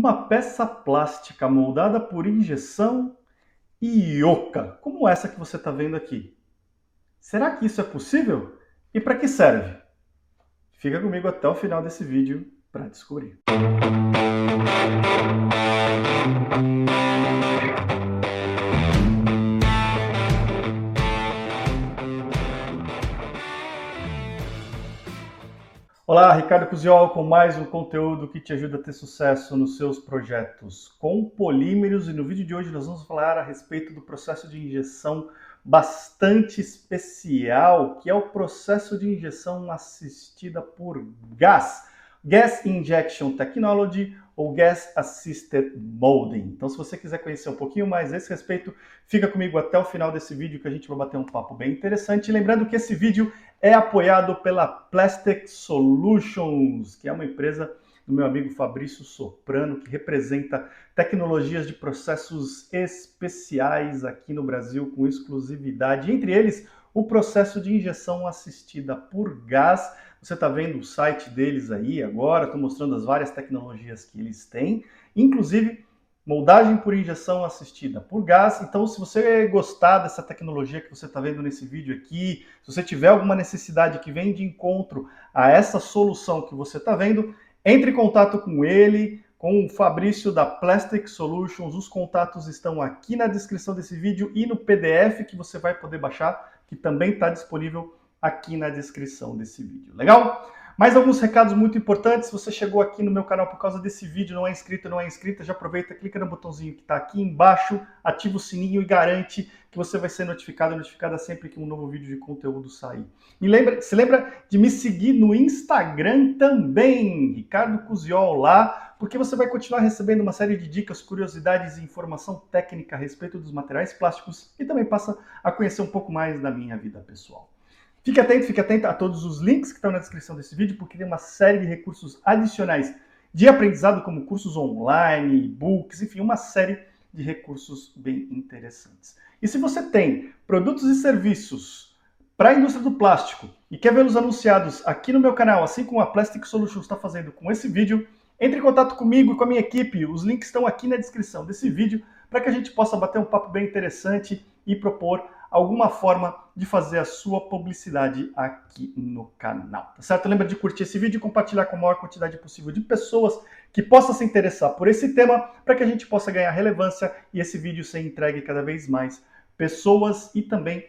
Uma peça plástica moldada por injeção e oca, como essa que você está vendo aqui. Será que isso é possível? E para que serve? Fica comigo até o final desse vídeo para descobrir. Olá, Ricardo Cusiol com mais um conteúdo que te ajuda a ter sucesso nos seus projetos com polímeros, e no vídeo de hoje nós vamos falar a respeito do processo de injeção bastante especial, que é o processo de injeção assistida por gás, Gas Injection Technology ou Gas Assisted Molding. Então, se você quiser conhecer um pouquinho mais a esse respeito, fica comigo até o final desse vídeo que a gente vai bater um papo bem interessante. E lembrando que esse vídeo é apoiado pela Plastic Solutions, que é uma empresa do meu amigo Fabrício Soprano, que representa tecnologias de processos especiais aqui no Brasil com exclusividade. Entre eles, o processo de injeção assistida por gás. Você está vendo o site deles aí agora, estou mostrando as várias tecnologias que eles têm, inclusive moldagem por injeção assistida por gás. Então, se você gostar dessa tecnologia que você está vendo nesse vídeo aqui, se você tiver alguma necessidade que vem de encontro a essa solução que você está vendo, entre em contato com ele, com o Fabrício da Plastic Solutions. Os contatos estão aqui na descrição desse vídeo e no PDF que você vai poder baixar, que também está disponível aqui na descrição desse vídeo. Legal? Mais alguns recados muito importantes. Se você chegou aqui no meu canal por causa desse vídeo, não é inscrito, não é inscrita, já aproveita, clica no botãozinho que está aqui embaixo, ativa o sininho e garante que você vai ser notificada sempre que um novo vídeo de conteúdo sair. E se lembra de me seguir no Instagram também, Ricardo Cusiol lá, porque você vai continuar recebendo uma série de dicas, curiosidades e informação técnica a respeito dos materiais plásticos e também passa a conhecer um pouco mais da minha vida pessoal. Fique atento a todos os links que estão na descrição desse vídeo, porque tem uma série de recursos adicionais de aprendizado, como cursos online, e-books, enfim, uma série de recursos bem interessantes. E se você tem produtos e serviços para a indústria do plástico e quer vê-los anunciados aqui no meu canal, assim como a Plastic Solutions está fazendo com esse vídeo, entre em contato comigo e com a minha equipe. Os links estão aqui na descrição desse vídeo para que a gente possa bater um papo bem interessante e propor alguma forma de fazer a sua publicidade aqui no canal, tá certo? Lembra de curtir esse vídeo e compartilhar com a maior quantidade possível de pessoas que possam se interessar por esse tema, para que a gente possa ganhar relevância e esse vídeo ser entregue cada vez mais pessoas e também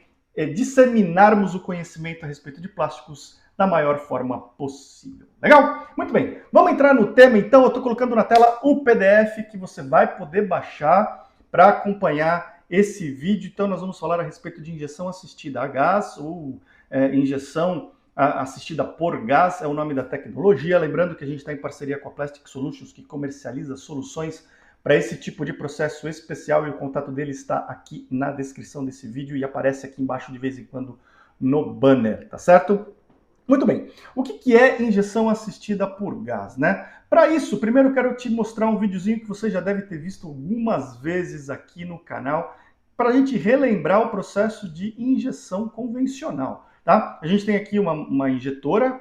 disseminarmos o conhecimento a respeito de plásticos da maior forma possível. Legal? Muito bem. Vamos entrar no tema então. Eu estou colocando na tela o PDF que você vai poder baixar para acompanhar esse vídeo. Então nós vamos falar a respeito de injeção assistida a gás ou injeção assistida por gás, é o nome da tecnologia. Lembrando que a gente está em parceria com a Plastic Solutions, que comercializa soluções para esse tipo de processo especial, e o contato dele está aqui na descrição desse vídeo e aparece aqui embaixo de vez em quando no banner, tá certo? Muito bem, o que é injeção assistida por gás, né? Para isso, primeiro eu quero te mostrar um videozinho que você já deve ter visto algumas vezes aqui no canal, para a gente relembrar o processo de injeção convencional, tá? A gente tem aqui uma injetora,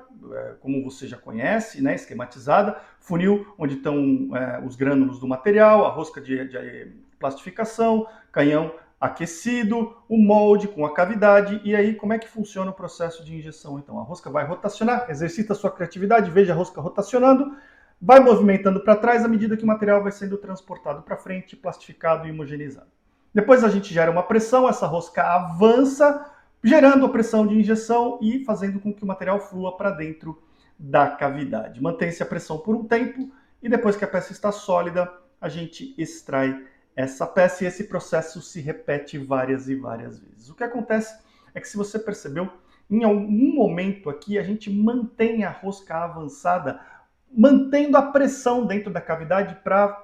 como você já conhece, né, esquematizada, funil onde estão os grânulos do material, a rosca de plastificação, canhão aquecido, o molde com a cavidade. E aí, como é que funciona o processo de injeção? Então, a rosca vai rotacionar, exercita a sua criatividade, veja a rosca rotacionando, vai movimentando para trás à medida que o material vai sendo transportado para frente, plastificado e homogeneizado. Depois a gente gera uma pressão, essa rosca avança, gerando a pressão de injeção e fazendo com que o material flua para dentro da cavidade. Mantém-se a pressão por um tempo e depois que a peça está sólida, a gente extrai essa peça e esse processo se repete várias e várias vezes. O que acontece é que, se você percebeu, em algum momento aqui a gente mantém a rosca avançada, mantendo a pressão dentro da cavidade para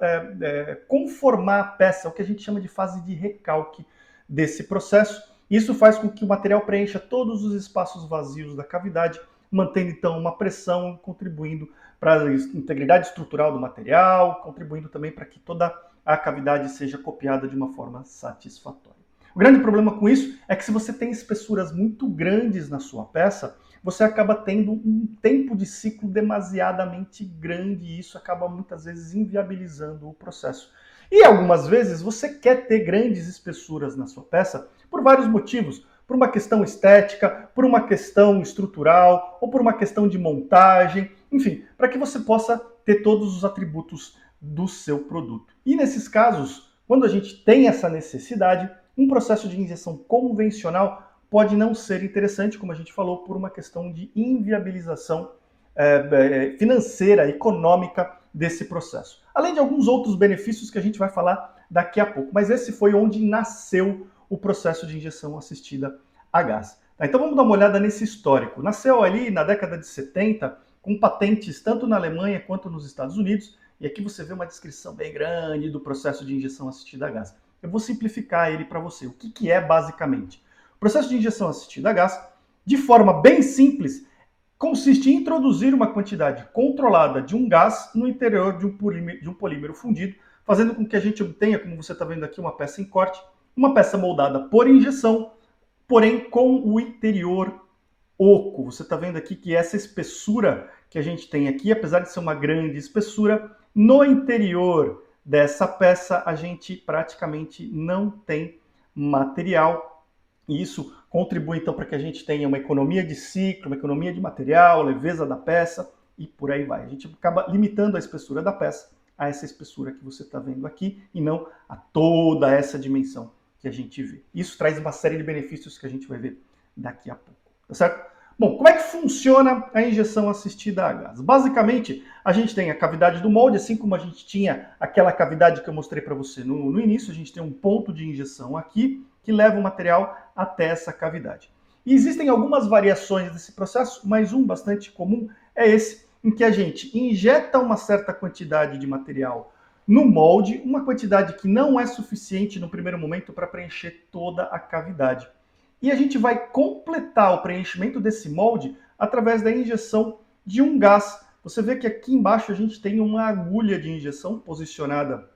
conformar a peça, o que a gente chama de fase de recalque desse processo. Isso faz com que o material preencha todos os espaços vazios da cavidade, mantendo então uma pressão, contribuindo para a integridade estrutural do material, contribuindo também para que toda a cavidade seja copiada de uma forma satisfatória. O grande problema com isso é que, se você tem espessuras muito grandes na sua peça, você acaba tendo um tempo de ciclo demasiadamente grande e isso acaba muitas vezes inviabilizando o processo. E algumas vezes você quer ter grandes espessuras na sua peça por vários motivos. Por uma questão estética, por uma questão estrutural, ou por uma questão de montagem, enfim, para que você possa ter todos os atributos do seu produto. E nesses casos, quando a gente tem essa necessidade, um processo de injeção convencional pode não ser interessante, como a gente falou, por uma questão de inviabilização financeira, econômica desse processo. Além de alguns outros benefícios que a gente vai falar daqui a pouco. Mas esse foi onde nasceu o processo de injeção assistida a gás. Então vamos dar uma olhada nesse histórico. Nasceu ali na década de 70, com patentes tanto na Alemanha quanto nos Estados Unidos, e aqui você vê uma descrição bem grande do processo de injeção assistida a gás. Eu vou simplificar ele para você. O que é basicamente? O processo de injeção assistida a gás, de forma bem simples, consiste em introduzir uma quantidade controlada de um gás no interior de um polímero fundido, fazendo com que a gente obtenha, como você está vendo aqui, uma peça em corte, uma peça moldada por injeção, porém com o interior oco. Você está vendo aqui que essa espessura que a gente tem aqui, apesar de ser uma grande espessura, no interior dessa peça a gente praticamente não tem material. E isso contribui então para que a gente tenha uma economia de ciclo, uma economia de material, leveza da peça e por aí vai. A gente acaba limitando a espessura da peça a essa espessura que você está vendo aqui e não a toda essa dimensão que a gente vê. Isso traz uma série de benefícios que a gente vai ver daqui a pouco, tá certo? Bom, como é que funciona a injeção assistida a gás? Basicamente, a gente tem a cavidade do molde, assim como a gente tinha aquela cavidade que eu mostrei para você no início, a gente tem um ponto de injeção aqui que leva o material até essa cavidade. E existem algumas variações desse processo, mas um bastante comum é esse, em que a gente injeta uma certa quantidade de material no molde, uma quantidade que não é suficiente no primeiro momento para preencher toda a cavidade. E a gente vai completar o preenchimento desse molde através da injeção de um gás. Você vê que aqui embaixo a gente tem uma agulha de injeção posicionada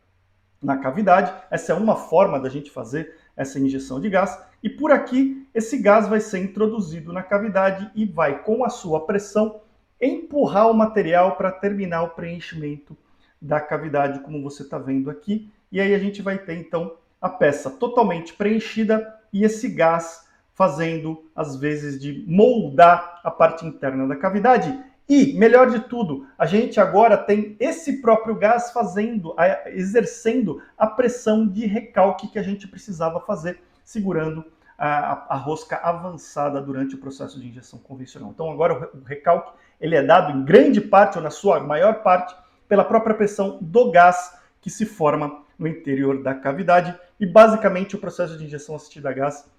na cavidade. Essa é uma forma da gente fazer essa injeção de gás. E por aqui, esse gás vai ser introduzido na cavidade e vai, com a sua pressão, empurrar o material para terminar o preenchimento da cavidade, como você está vendo aqui. E aí a gente vai ter, então, a peça totalmente preenchida e esse gás fazendo, às vezes, de moldar a parte interna da cavidade. E, melhor de tudo, a gente agora tem esse próprio gás fazendo, exercendo a pressão de recalque que a gente precisava fazer, segurando a rosca avançada durante o processo de injeção convencional. Então, agora o recalque ele é dado em grande parte, ou na sua maior parte, pela própria pressão do gás que se forma no interior da cavidade. E, basicamente, o processo de injeção assistida a gás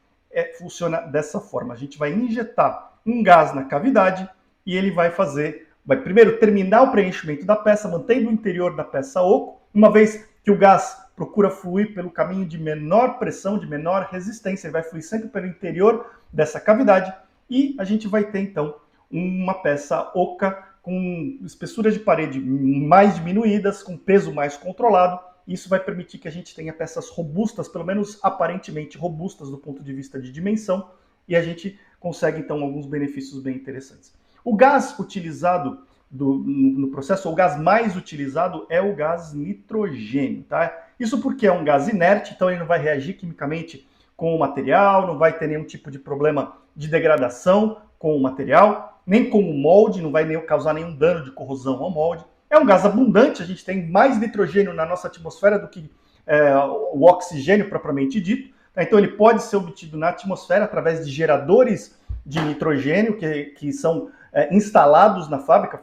funciona dessa forma. A gente vai injetar um gás na cavidade e ele vai primeiro terminar o preenchimento da peça, mantendo o interior da peça oco, uma vez que o gás procura fluir pelo caminho de menor pressão, de menor resistência, ele vai fluir sempre pelo interior dessa cavidade e a gente vai ter então uma peça oca com espessuras de parede mais diminuídas, com peso mais controlado. Isso vai permitir que a gente tenha peças robustas, pelo menos aparentemente robustas do ponto de vista de dimensão, e a gente consegue então alguns benefícios bem interessantes. O gás utilizado no processo, ou o gás mais utilizado é o gás nitrogênio, tá? Isso porque é um gás inerte, então ele não vai reagir quimicamente com o material, não vai ter nenhum tipo de problema de degradação com o material, nem com o molde, não vai causar nenhum dano de corrosão ao molde. É um gás abundante, a gente tem mais nitrogênio na nossa atmosfera do que o oxigênio propriamente dito. Tá? Então ele pode ser obtido na atmosfera através de geradores de nitrogênio que são instalados na fábrica,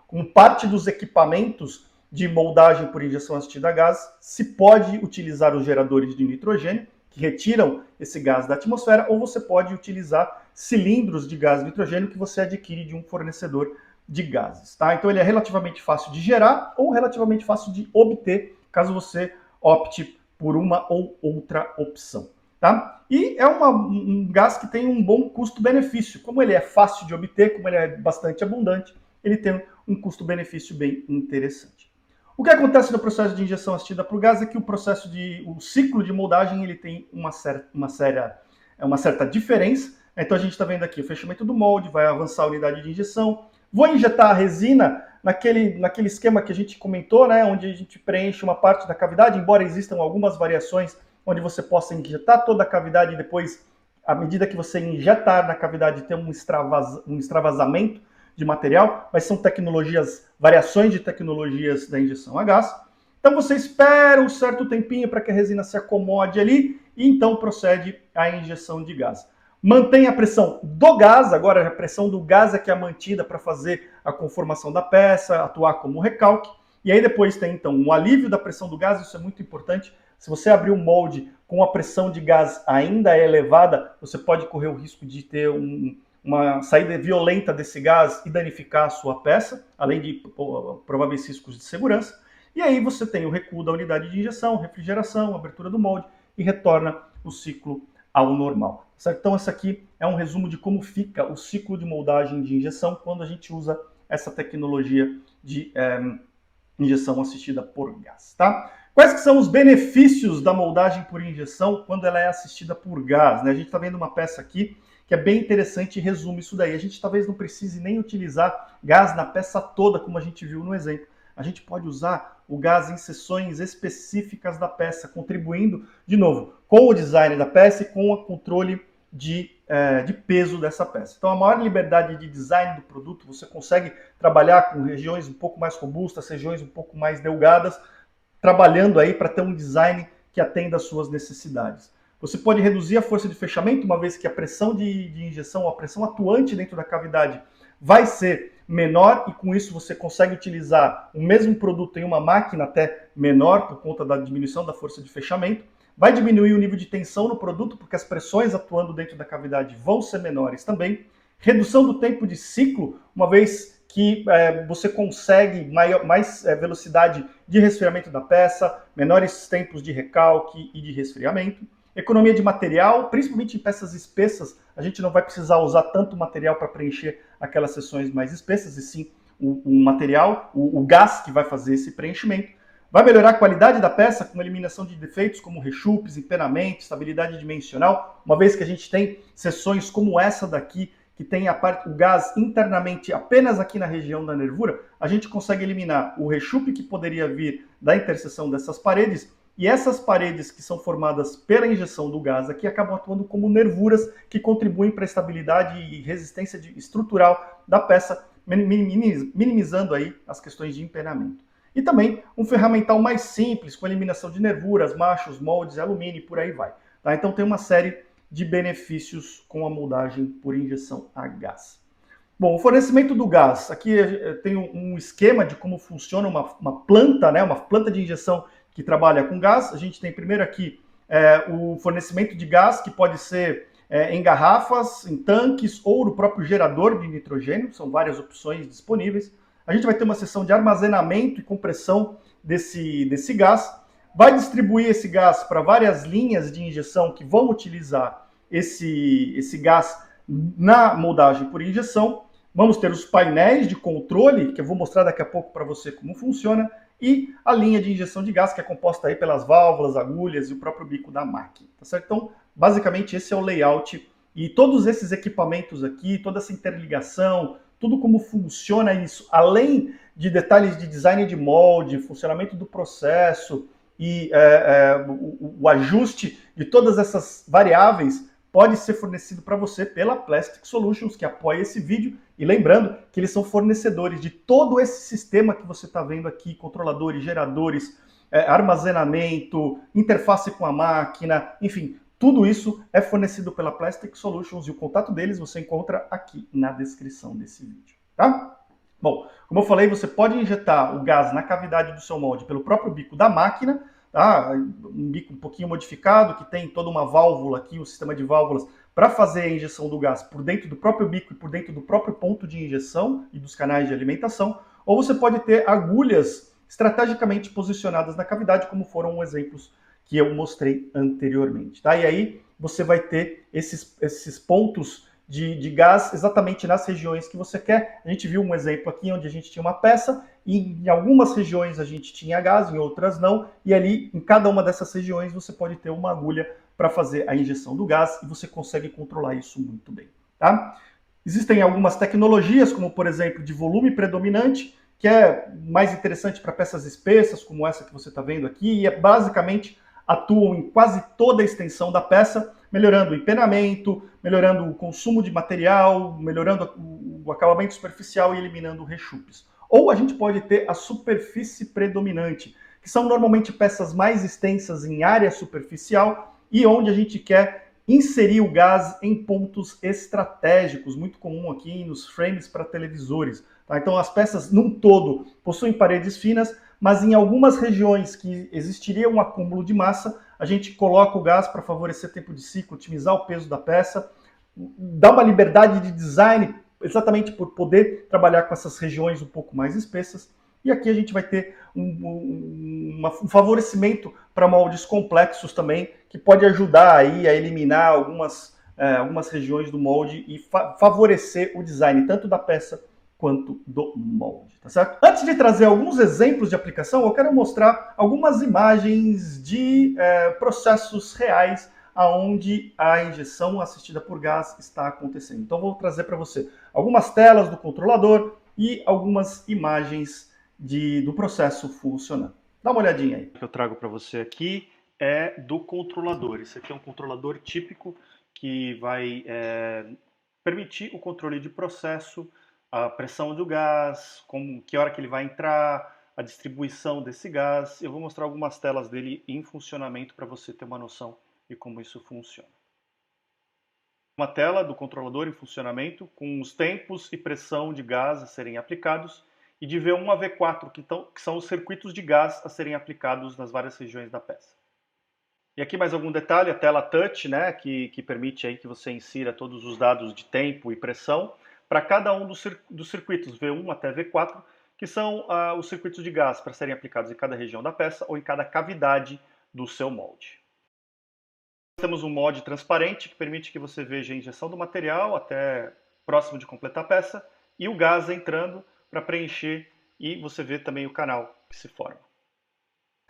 como parte dos equipamentos de moldagem por injeção assistida a gás, se pode utilizar os geradores de nitrogênio, que retiram esse gás da atmosfera, ou você pode utilizar cilindros de gás nitrogênio que você adquire de um fornecedor de gases, tá? Então ele é relativamente fácil de gerar ou relativamente fácil de obter, caso você opte por uma ou outra opção, tá? E é um gás que tem um bom custo-benefício. Como ele é fácil de obter, como ele é bastante abundante, ele tem um custo-benefício bem interessante. O que acontece no processo de injeção assistida por gás é que o ciclo de moldagem ele tem uma certa diferença, Então a gente está vendo aqui o fechamento do molde, vai avançar a unidade de injeção. Vou injetar a resina naquele esquema que a gente comentou, né, onde a gente preenche uma parte da cavidade, embora existam algumas variações onde você possa injetar toda a cavidade e depois, à medida que você injetar na cavidade, ter um extravasamento de material, mas são tecnologias, variações de tecnologias da injeção a gás. Então você espera um certo tempinho para que a resina se acomode ali e então procede à injeção de gás. Mantém a pressão do gás, agora a pressão do gás é que é mantida para fazer a conformação da peça, atuar como recalque. E aí depois tem então um alívio da pressão do gás, isso é muito importante. Se você abrir um molde com a pressão de gás ainda elevada, você pode correr o risco de ter uma saída violenta desse gás e danificar a sua peça, além de prováveis riscos de segurança. E aí você tem o recuo da unidade de injeção, refrigeração, abertura do molde e retorna o ciclo ao normal. Certo? Então, esse aqui é um resumo de como fica o ciclo de moldagem de injeção quando a gente usa essa tecnologia de injeção assistida por gás. Tá? Quais que são os benefícios da moldagem por injeção quando ela é assistida por gás? Né? A gente está vendo uma peça aqui que é bem interessante e resume isso daí. A gente talvez não precise nem utilizar gás na peça toda, como a gente viu no exemplo. A gente pode usar o gás em seções específicas da peça, contribuindo, de novo, com o design da peça e com o controle de peso dessa peça. Então, a maior liberdade de design do produto, você consegue trabalhar com regiões um pouco mais robustas, regiões um pouco mais delgadas, trabalhando aí para ter um design que atenda às suas necessidades. Você pode reduzir a força de fechamento, uma vez que a pressão de injeção, a pressão atuante dentro da cavidade vai ser menor e com isso você consegue utilizar o mesmo produto em uma máquina até menor por conta da diminuição da força de fechamento. Vai diminuir o nível de tensão no produto porque as pressões atuando dentro da cavidade vão ser menores também. Redução do tempo de ciclo, uma vez que você consegue mais velocidade de resfriamento da peça, menores tempos de recalque e de resfriamento. Economia de material, principalmente em peças espessas, a gente não vai precisar usar tanto material para preencher aquelas seções mais espessas, e sim o material, o gás que vai fazer esse preenchimento. Vai melhorar a qualidade da peça com eliminação de defeitos como rechupes, empenamento, estabilidade dimensional, uma vez que a gente tem seções como essa daqui, que tem o gás internamente apenas aqui na região da nervura, a gente consegue eliminar o rechupe que poderia vir da interseção dessas paredes. E essas paredes que são formadas pela injeção do gás aqui acabam atuando como nervuras que contribuem para a estabilidade e resistência estrutural da peça, minimizando aí as questões de empenamento. E também um ferramental mais simples, com eliminação de nervuras, machos, moldes, alumínio e por aí vai. Tá? Então tem uma série de benefícios com a moldagem por injeção a gás. Bom, o fornecimento do gás. Aqui tem um esquema de como funciona uma planta, né? Uma planta de injeção que trabalha com gás. A gente tem primeiro aqui o fornecimento de gás, que pode ser em garrafas, em tanques ou no próprio gerador de nitrogênio, são várias opções disponíveis. A gente vai ter uma seção de armazenamento e compressão desse gás, vai distribuir esse gás para várias linhas de injeção que vão utilizar esse gás na moldagem por injeção. Vamos ter os painéis de controle, que eu vou mostrar daqui a pouco para você como funciona, e a linha de injeção de gás, que é composta aí pelas válvulas, agulhas e o próprio bico da máquina, tá certo? Então, basicamente, esse é o layout e todos esses equipamentos aqui, toda essa interligação, tudo como funciona isso, além de detalhes de design de molde, funcionamento do processo e o ajuste de todas essas variáveis, pode ser fornecido para você pela Plastic Solutions, que apoia esse vídeo. E lembrando que eles são fornecedores de todo esse sistema que você está vendo aqui, controladores, geradores, armazenamento, interface com a máquina, enfim, tudo isso é fornecido pela Plastic Solutions e o contato deles você encontra aqui na descrição desse vídeo, tá? Bom, como eu falei, você pode injetar o gás na cavidade do seu molde pelo próprio bico da máquina, tá? Um bico um pouquinho modificado, que tem toda uma válvula aqui, um sistema de válvulas para fazer a injeção do gás por dentro do próprio bico e por dentro do próprio ponto de injeção e dos canais de alimentação, ou você pode ter agulhas estrategicamente posicionadas na cavidade, como foram exemplos que eu mostrei anteriormente. Tá? E aí você vai ter esses pontos de gás exatamente nas regiões que você quer. A gente viu um exemplo aqui onde a gente tinha uma peça e em algumas regiões a gente tinha gás, em outras não, e ali em cada uma dessas regiões você pode ter uma agulha para fazer a injeção do gás e você consegue controlar isso muito bem, tá? Existem algumas tecnologias, como por exemplo de volume predominante, que é mais interessante para peças espessas, como essa que você está vendo aqui, e basicamente atuam em quase toda a extensão da peça, melhorando o empenamento, melhorando o consumo de material, melhorando o acabamento superficial e eliminando rechupes. Ou a gente pode ter a superfície predominante, que são normalmente peças mais extensas em área superficial e onde a gente quer inserir o gás em pontos estratégicos, muito comum aqui nos frames para televisores. Tá? Então as peças, num todo, possuem paredes finas, mas em algumas regiões que existiria um acúmulo de massa, a gente coloca o gás para favorecer tempo de ciclo, otimizar o peso da peça, dá uma liberdade de design, exatamente por poder trabalhar com essas regiões um pouco mais espessas. E aqui a gente vai ter um favorecimento para moldes complexos também, que pode ajudar aí a eliminar algumas regiões do molde e favorecer o design tanto da peça quanto do molde, tá certo? Antes de trazer alguns exemplos de aplicação, eu quero mostrar algumas imagens de processos reais aonde a injeção assistida por gás está acontecendo. Então vou trazer para você algumas telas do controlador e algumas imagens do processo funcionando. Dá uma olhadinha aí. O que eu trago para você aqui é do controlador. Esse aqui é um controlador típico que vai permitir o controle de processo, a pressão do gás, que hora que ele vai entrar, a distribuição desse gás. Eu vou mostrar algumas telas dele em funcionamento para você ter uma noção de como isso funciona. Uma tela do controlador em funcionamento com os tempos e pressão de gás a serem aplicados e de V1 a V4, que são os circuitos de gás a serem aplicados nas várias regiões da peça. E aqui mais algum detalhe, a tela touch, né, que permite aí que você insira todos os dados de tempo e pressão para cada um dos circuitos, V1 até V4, que são os circuitos de gás para serem aplicados em cada região da peça ou em cada cavidade do seu molde. Temos um molde transparente que permite que você veja a injeção do material até próximo de completar a peça e o gás entrando para preencher e você vê também o canal que se forma.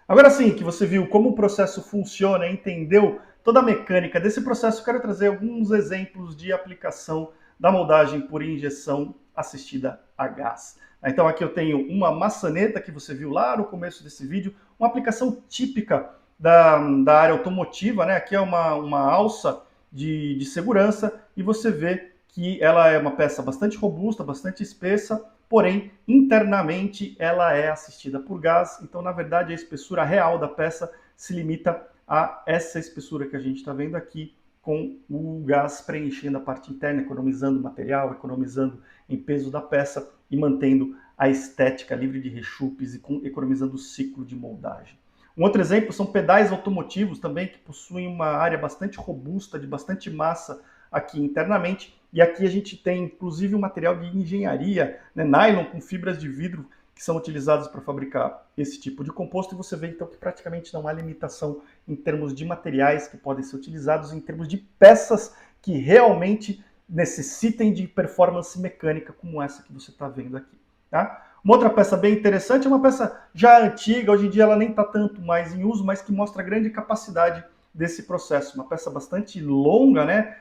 Agora sim, que você viu como o processo funciona, entendeu toda a mecânica desse processo, eu quero trazer alguns exemplos de aplicação da moldagem por injeção assistida a gás. Então aqui eu tenho uma maçaneta que você viu lá no começo desse vídeo, uma aplicação típica da área automotiva, né? Aqui é uma alça de segurança e você vê que ela é uma peça bastante robusta, bastante espessa, porém internamente ela é assistida por gás, então na verdade a espessura real da peça se limita a essa espessura que a gente está vendo aqui, com o gás preenchendo a parte interna, economizando material, economizando em peso da peça e mantendo a estética livre de rechupes e economizando o ciclo de moldagem. Um outro exemplo são pedais automotivos também, que possuem uma área bastante robusta, de bastante massa aqui internamente, e aqui a gente tem inclusive um material de engenharia, né, nylon com fibras de vidro, que são utilizados para fabricar esse tipo de composto, e você vê então que praticamente não há limitação em termos de materiais que podem ser utilizados, em termos de peças que realmente necessitem de performance mecânica como essa que você está vendo aqui. Tá? Uma outra peça bem interessante é uma peça já antiga, hoje em dia ela nem está tanto mais em uso, mas que mostra a grande capacidade desse processo. Uma peça bastante longa, né?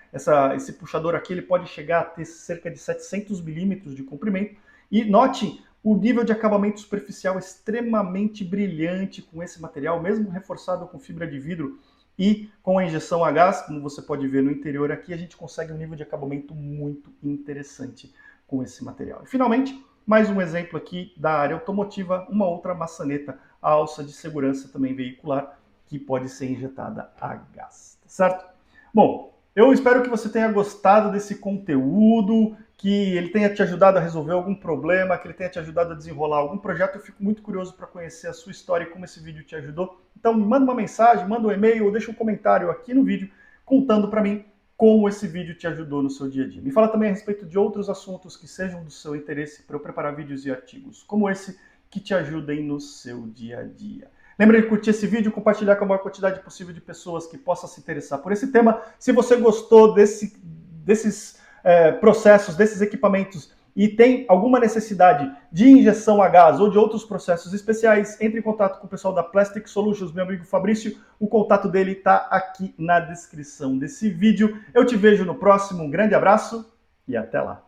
Esse puxador aqui ele pode chegar a ter cerca de 700 milímetros de comprimento. E note o nível de acabamento superficial extremamente brilhante com esse material, mesmo reforçado com fibra de vidro e com a injeção a gás, como você pode ver no interior aqui, a gente consegue um nível de acabamento muito interessante com esse material. E finalmente, mais um exemplo aqui da área automotiva, uma outra maçaneta, a alça de segurança também veicular, que pode ser injetada a gás, tá certo? Bom, eu espero que você tenha gostado desse conteúdo, que ele tenha te ajudado a resolver algum problema, que ele tenha te ajudado a desenrolar algum projeto. Eu fico muito curioso para conhecer a sua história e como esse vídeo te ajudou. Então me manda uma mensagem, manda um e-mail ou deixa um comentário aqui no vídeo contando para mim como esse vídeo te ajudou no seu dia a dia. Me fala também a respeito de outros assuntos que sejam do seu interesse para eu preparar vídeos e artigos como esse que te ajudem no seu dia a dia. Lembra de curtir esse vídeo, compartilhar com a maior quantidade possível de pessoas que possam se interessar por esse tema. Se você gostou desses processos, desses equipamentos e tem alguma necessidade de injeção a gás ou de outros processos especiais, entre em contato com o pessoal da Plastic Solutions, meu amigo Fabrício. O contato dele está aqui na descrição desse vídeo. Eu te vejo no próximo. Um grande abraço e até lá.